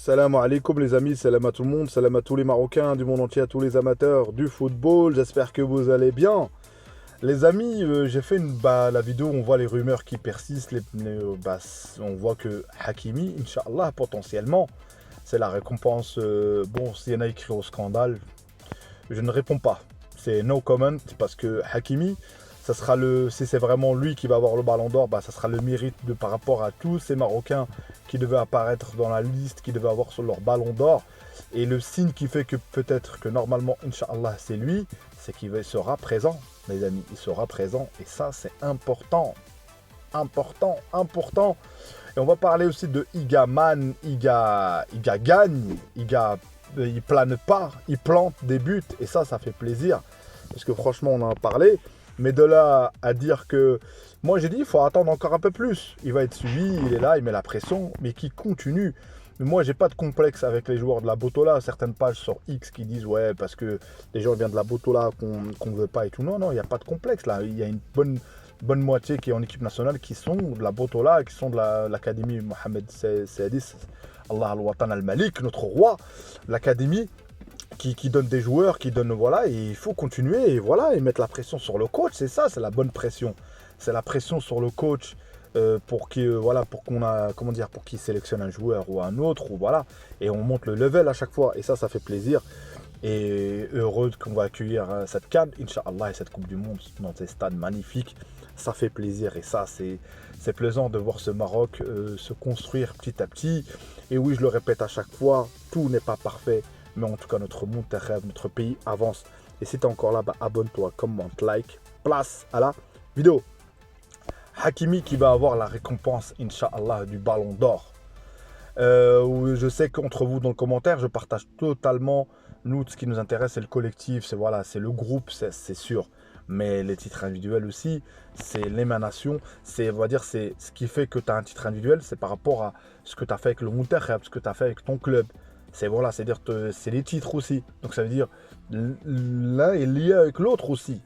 Salam alaikum les amis, salam à tout le monde, salam à tous les Marocains du monde entier, à tous les amateurs du football, j'espère que vous allez bien. Les amis, j'ai fait la vidéo, on voit les rumeurs qui persistent, on voit que Hakimi, Inch'Allah, potentiellement, c'est la récompense, bon, s'il y en a écrit au scandale, je ne réponds pas. C'est no comment parce que Hakimi, ça sera si c'est vraiment lui qui va avoir le ballon d'or, ça sera le mérite par rapport à tous ces Marocains qui devaient apparaître dans la liste, qui devaient avoir sur leur ballon d'or. Et le signe qui fait que peut-être que normalement, Inch'Allah, c'est lui, c'est qu'il sera présent, les amis. Il sera présent et ça, c'est important. Important, important. Et on va parler aussi de Igaman. Iga gagne, il plane pas, il plante des buts. Et ça fait plaisir. Parce que franchement, on en a parlé. Mais de là à dire que... Moi, j'ai dit, il faut attendre encore un peu plus. Il va être suivi, il est là, il met la pression, mais qui continue. Mais moi, j'ai pas de complexe avec les joueurs de la Botola. Certaines pages sur X qui disent, ouais, parce que les gens viennent de la Botola qu'on ne veut pas et tout. Non, non, il n'y a pas de complexe là. Il y a une bonne moitié qui est en équipe nationale qui sont de la Botola, qui sont de l'académie Mohamed Sadis, Allah al-Watan al-Malik, notre roi, l'académie. Qui donne des joueurs, qui donne, voilà, et il faut continuer, et voilà, et mettre la pression sur le coach, c'est ça, c'est la bonne pression. C'est la pression sur le coach pour pour qu'il sélectionne un joueur ou un autre, ou voilà, et on monte le level à chaque fois, et ça fait plaisir. Et heureux qu'on va accueillir cette CAN, Inch'Allah, et cette Coupe du Monde dans ces stades magnifiques, ça fait plaisir, et ça, c'est plaisant de voir ce Maroc se construire petit à petit. Et oui, je le répète à chaque fois, tout n'est pas parfait. Mais en tout cas, notre Monterrey, notre pays avance. Et si tu es encore là, abonne-toi, commente, like. Place à la vidéo. Hakimi qui va avoir la récompense, Inch'Allah, du ballon d'or. Je sais qu'entre vous, dans le commentaire, je partage totalement. Nous, ce qui nous intéresse, c'est le collectif, c'est le groupe, c'est sûr. Mais les titres individuels aussi, c'est l'émanation. On va dire, c'est ce qui fait que tu as un titre individuel, c'est par rapport à ce que tu as fait avec le Monterrey, ce que tu as fait avec ton club. C'est-à-dire c'est les titres aussi. Donc ça veut dire l'un est lié avec l'autre aussi.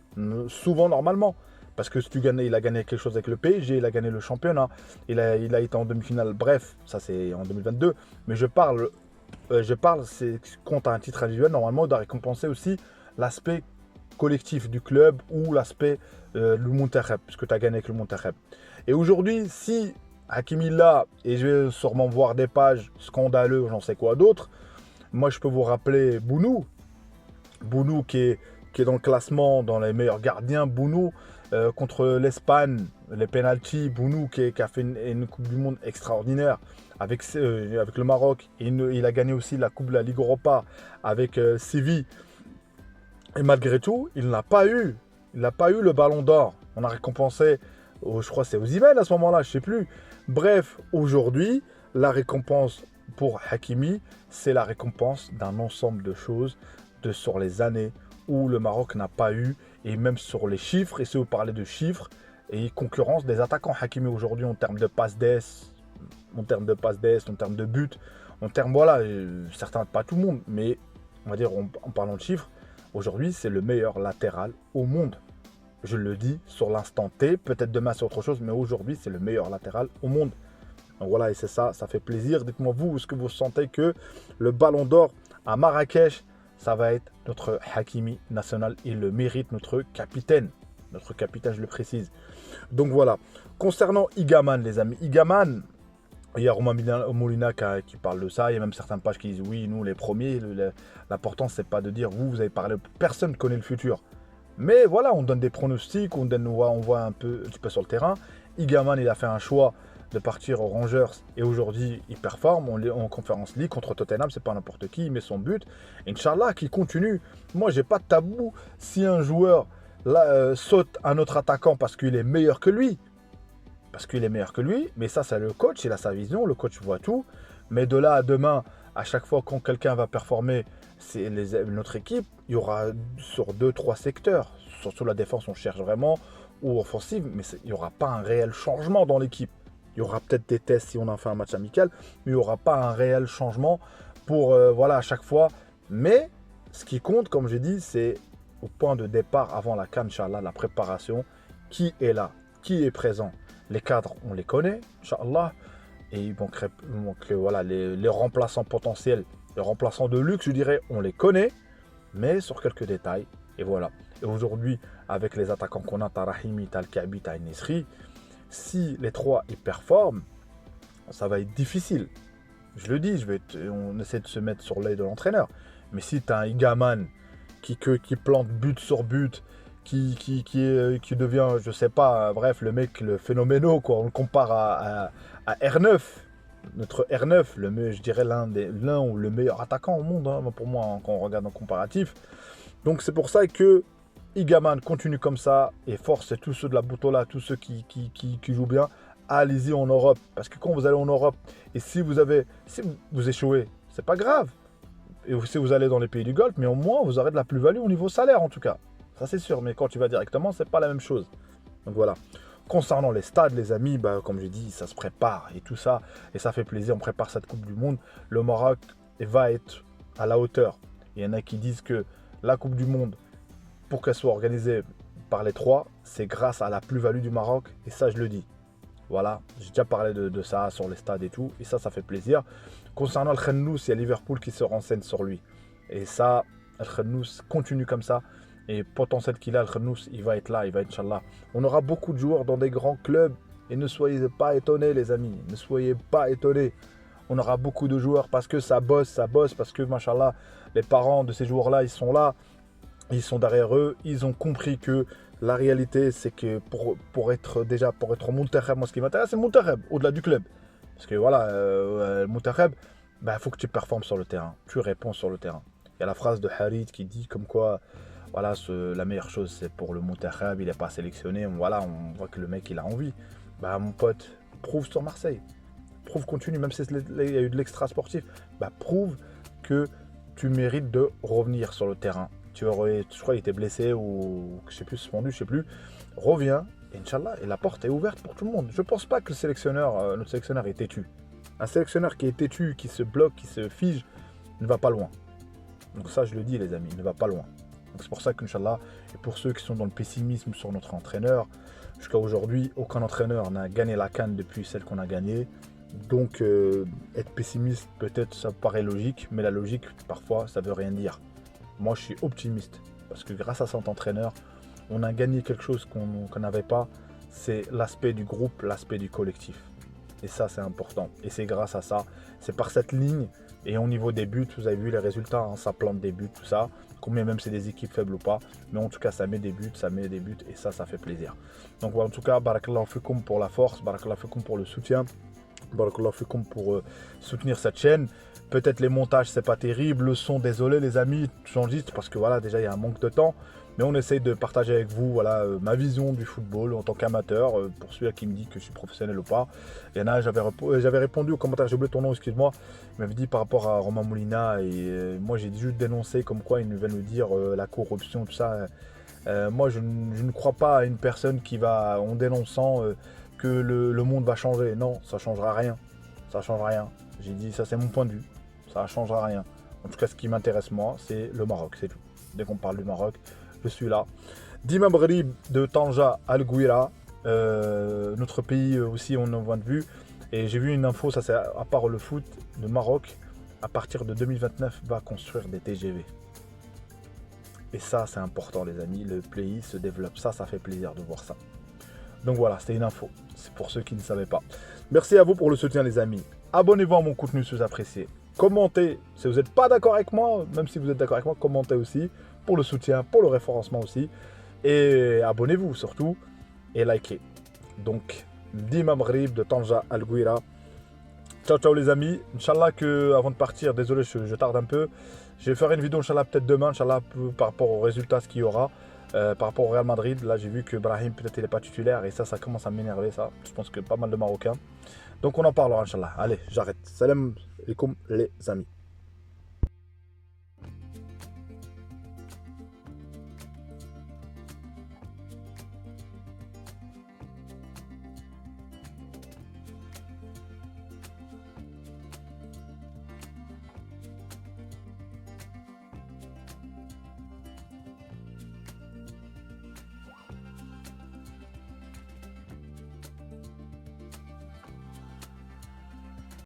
Souvent normalement. Parce que si il a gagné quelque chose avec le PSG, il a gagné le championnat, il a été en demi-finale. Bref, ça c'est en 2022. Mais c'est quand tu as un titre individuel, normalement, il doit récompenser aussi l'aspect collectif du club ou l'aspect le Monterrey, puisque tu as gagné avec le Monterrey. Et aujourd'hui, si Hakimi là, et je vais sûrement voir des pages scandaleuses, j'en sais quoi d'autre. Moi, je peux vous rappeler Bounou. Bounou qui est dans le classement, dans les meilleurs gardiens. Bounou contre l'Espagne, les pénaltys. Bounou qui a fait une Coupe du Monde extraordinaire avec le Maroc. Et il a gagné aussi la Coupe de la Ligue Europa avec Séville. Et malgré tout, il n'a pas eu le ballon d'or. On a récompensé, je crois que c'est Osimhen à ce moment-là, je ne sais plus. Bref, aujourd'hui, la récompense pour Hakimi, c'est la récompense d'un ensemble de choses sur les années où le Maroc n'a pas eu, et même sur les chiffres, et si vous parlez de chiffres, et concurrence des attaquants. Hakimi aujourd'hui en termes de passes d'ess, en termes de buts, en termes, voilà, certains, pas tout le monde, mais on va dire en parlant de chiffres, aujourd'hui c'est le meilleur latéral au monde. Je le dis sur l'instant T, peut-être demain c'est autre chose, mais aujourd'hui c'est le meilleur latéral au monde. Donc voilà, et c'est ça fait plaisir. Dites-moi vous, est-ce que vous sentez que le ballon d'or à Marrakech, ça va être notre Hakimi national, il le mérite, notre capitaine, je le précise. Donc voilà, concernant Igaman les amis, Igaman, il y a Romain Molina qui parle de ça, il y a même certaines pages qui disent oui, nous les premiers, l'important c'est pas de dire vous avez parlé, personne ne connaît le futur. Mais voilà, on donne des pronostics, on voit un petit peu sur le terrain. Igaman, il a fait un choix de partir aux Rangers et aujourd'hui, il performe en Conference League contre Tottenham, c'est pas n'importe qui, il met son but. Inch'Allah, qui continue. Moi, j'ai pas de tabou si un joueur saute un autre attaquant parce qu'il est meilleur que lui. Mais ça, c'est le coach, il a sa vision, le coach voit tout. Mais de là à demain, à chaque fois quand quelqu'un va performer, c'est notre équipe, il y aura sur 2-3 secteurs. Surtout la défense, on cherche vraiment, ou offensive, mais il n'y aura pas un réel changement dans l'équipe. Il y aura peut-être des tests si on en fait un match amical, mais il n'y aura pas un réel changement pour, à chaque fois. Mais ce qui compte, comme j'ai dit, c'est au point de départ avant la CAN, Inch'Allah, la préparation. Qui est là? Qui est présent? Les cadres, on les connaît, Inch'Allah. Et voilà, les remplaçants potentiels, les remplaçants de luxe, je dirais, on les connaît, mais sur quelques détails. Et voilà. Et aujourd'hui, avec les attaquants qu'on a, t'as Rahimi, t'as Al-Kaabi, t'as Nesri, si les trois ils performent, ça va être difficile. Je le dis, on essaie de se mettre sur l'œil de l'entraîneur. Mais si tu as un Igaman qui plante but sur but, qui devient, je sais pas, bref, le mec, le phénoménal, quoi. On le compare à R9. Notre R9, je dirais l'un ou le meilleur attaquant au monde, hein, pour moi, hein, quand on regarde en comparatif. Donc c'est pour ça que Igaman continue comme ça et force tous ceux de la Boutola, tous ceux qui jouent bien, allez-y en Europe. Parce que quand vous allez en Europe, et si vous échouez, c'est pas grave. Et si vous allez dans les pays du Golfe, mais au moins vous aurez de la plus-value au niveau salaire en tout cas. Ça c'est sûr, mais quand tu vas directement, c'est pas la même chose. Donc voilà. Concernant les stades, les amis, comme j'ai dit, ça se prépare et tout ça. Et ça fait plaisir, on prépare cette Coupe du Monde. Le Maroc va être à la hauteur. Il y en a qui disent que la Coupe du Monde, pour qu'elle soit organisée par les trois, c'est grâce à la plus-value du Maroc. Et ça, je le dis. Voilà, j'ai déjà parlé de ça sur les stades et tout. Et ça fait plaisir. Concernant le Khenous, il y a Liverpool qui se renseigne sur lui. Et ça, le Khenous continue comme ça. Et potentiel qu'il a, le Khenous, il va être là, il va être Inch'Allah. On aura beaucoup de joueurs dans des grands clubs. Et ne soyez pas étonnés, les amis. Ne soyez pas étonnés. On aura beaucoup de joueurs parce que ça bosse. Parce que, machallah, les parents de ces joueurs-là, ils sont là. Ils sont derrière eux. Ils ont compris que la réalité, c'est que pour être au Monterrey, moi, ce qui m'intéresse, c'est le Monterrey, au-delà du club. Parce que voilà, le Monterrey, il faut que tu performes sur le terrain. Tu réponds sur le terrain. Il y a la phrase de Harid qui dit comme quoi, voilà, la meilleure chose, c'est pour le Monterrey, il n'est pas sélectionné. Voilà, on voit que le mec, il a envie. Mon pote, prouve sur Marseille. Prouve, continue, même si il y a eu de l'extra sportif. Prouve que tu mérites de revenir sur le terrain. Je crois qu'il était blessé ou je sais plus, suspendu, je sais plus. Reviens, et Inch'Allah, et la porte est ouverte pour tout le monde. Je pense pas que notre sélectionneur est têtu. Un sélectionneur qui est têtu, qui se bloque, qui se fige, ne va pas loin. Donc ça, je le dis, les amis, il ne va pas loin. Donc c'est pour ça qu'Inch'Allah, et pour ceux qui sont dans le pessimisme sur notre entraîneur, jusqu'à aujourd'hui, aucun entraîneur n'a gagné la CAN depuis celle qu'on a gagnée. Donc être pessimiste, peut-être ça paraît logique, mais la logique, parfois, ça veut rien dire. Moi, je suis optimiste parce que grâce à cet entraîneur, on a gagné quelque chose qu'on n'avait pas. C'est l'aspect du groupe, l'aspect du collectif. Et ça, c'est important. Et c'est grâce à ça. C'est par cette ligne. Et au niveau des buts, vous avez vu les résultats. Hein, ça plante des buts, tout ça. Combien même c'est des équipes faibles ou pas. Mais en tout cas, ça met des buts. Et ça fait plaisir. Donc voilà, en tout cas, barakallahu fikoum pour la force. Barakallahu fikoum pour le soutien. Barakallahu fikoum pour soutenir cette chaîne. Peut-être les montages, c'est pas terrible. Le son, désolé les amis, j'enregistre parce que voilà, déjà il y a un manque de temps. Mais on essaye de partager avec vous voilà, ma vision du football en tant qu'amateur. Pour celui qui me dit que je suis professionnel ou pas. Il y en a, j'avais répondu aux commentaires, j'ai oublié ton nom, excuse-moi. Il m'avait dit par rapport à Romain Molina. Et moi j'ai juste dénoncé comme quoi il va nous dire la corruption, tout ça. Moi je ne crois pas à une personne qui va, en dénonçant que le monde va changer. Non, ça ne changera rien. Ça ne changera rien. J'ai dit, ça c'est mon point de vue. Ça ne changera rien. En tout cas, ce qui m'intéresse moi, c'est le Maroc, c'est tout. Dès qu'on parle du Maroc, je suis là. Dima Brib de Tanja Al Gouira, notre pays aussi, on en voit de vue. Et j'ai vu une info, ça c'est à part le foot, le Maroc, à partir de 2029, va construire des TGV. Et ça, c'est important, les amis. Le pays se développe. Ça fait plaisir de voir ça. Donc voilà, c'était une info. C'est pour ceux qui ne savaient pas. Merci à vous pour le soutien, les amis. Abonnez-vous à mon contenu si vous appréciez. Commentez si vous n'êtes pas d'accord avec moi. Même si vous êtes d'accord avec moi, commentez aussi. Pour le soutien, pour le référencement aussi. Et abonnez-vous surtout. Et likez. Donc, Dima Brib de Tanja Al Gouira. Ciao, ciao les amis. Inch'Allah que, avant de partir, désolé, je tarde un peu. Je vais faire une vidéo, Inch'Allah, peut-être demain, Inch'Allah, par rapport aux résultats, ce qu'il y aura. Par rapport au Real Madrid, là j'ai vu que Brahim peut-être il n'est pas titulaire et ça commence à m'énerver ça. Je pense que pas mal de Marocains. Donc on en parlera Inch'Allah. Allez, j'arrête. Salam alaikum les amis.